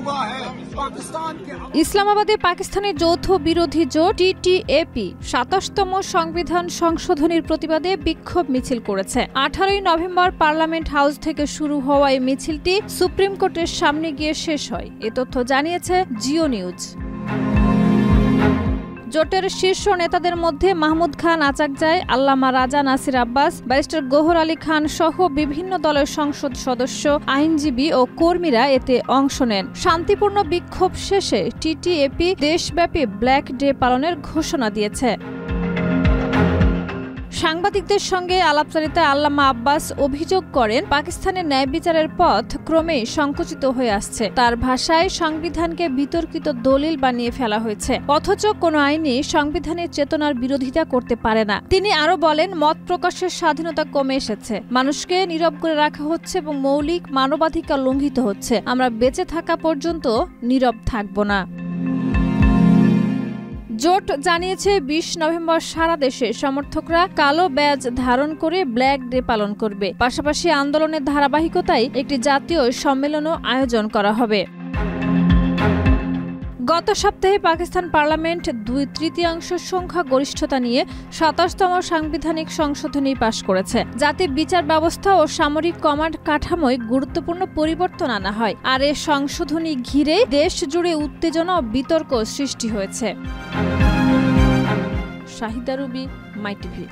हुआ है पाकिस्तान के। ইসলামাবাদে পাকিস্তানের যৌথ বিরোধী জোট টিটিএপি ২৭তম সংবিধান সংশোধনীর প্রতিবাদে বিক্ষোভ মিছিল করেছে। ১৮ই নভেম্বর পার্লামেন্ট হাউস থেকে শুরু হওয়া এই মিছিলটি সুপ্রিম কোর্টের সামনে গিয়ে শেষ হয়। এ তথ্য জানিয়েছে জিও নিউজ। জোটের শীর্ষ নেতাদের মধ্যে মাহমুদ খান আচাকজাই, আল্লামা রাজা নাসির আব্বাস, ব্যারিস্টার গওহর আলী খান সহ বিভিন্ন দলের সংসদ সদস্য, আইনজীবী ও কর্মীরা এতে অংশ নেন। শান্তিপূর্ণ বিক্ষোভ শেষে টিটিএপি দেশব্যাপী ব্ল্যাক ডে পালনের ঘোষণা দিয়েছে। সাংবাদিকদের সঙ্গে আলাপচারিতায় আল্লামা আব্বাস অভিযোগ করেন, পাকিস্তানের ন্যায় বিচারের পথ ক্রমেই সংকুচিত হয়ে আসছে। তার ভাষায় সংবিধানকে বিতর্কিত দলিল বানিয়ে ফেলা হয়েছে, অথচ কোনো আইনই সংবিধানের চেতনার বিরোধিতা করতে পারে না। তিনি আরও বলেন, মত প্রকাশের স্বাধীনতা কমে এসেছে, মানুষকে নীরব করে রাখা হচ্ছে এবং মৌলিক মানবাধিকার লঙ্ঘিত হচ্ছে। আমরা বেঁচে থাকা পর্যন্ত নীরব থাকব না। জোট জানিয়েছে ২০ নভেম্বর সারা দেশে সমর্থকরা কালো ব্যাজ ধারণ করে ব্ল্যাক ডে পালন করবে। পাশাপাশি আন্দোলনের ধারাবাহিকতায় একটি জাতীয় সম্মেলনও আয়োজন করা হবে। গত সপ্তাহে পাকিস্তান পার্লামেন্ট ২/৩ সংখ্যা গরিষ্ঠতা নিয়ে ২৭তম সাংবিধানিক সংশোধনী পাশ করেছে, যাতে বিচার ব্যবস্থা ও সামরিক কমান্ড কাঠামোয় গুরুত্বপূর্ণ পরিবর্তন আনা হয়। আর এ সংশোধনী ঘিরে দেশ জুড়ে উত্তেজনা ও বিতর্ক সৃষ্টি হয়েছে। শাহিদা রুবি, মাই টিভি।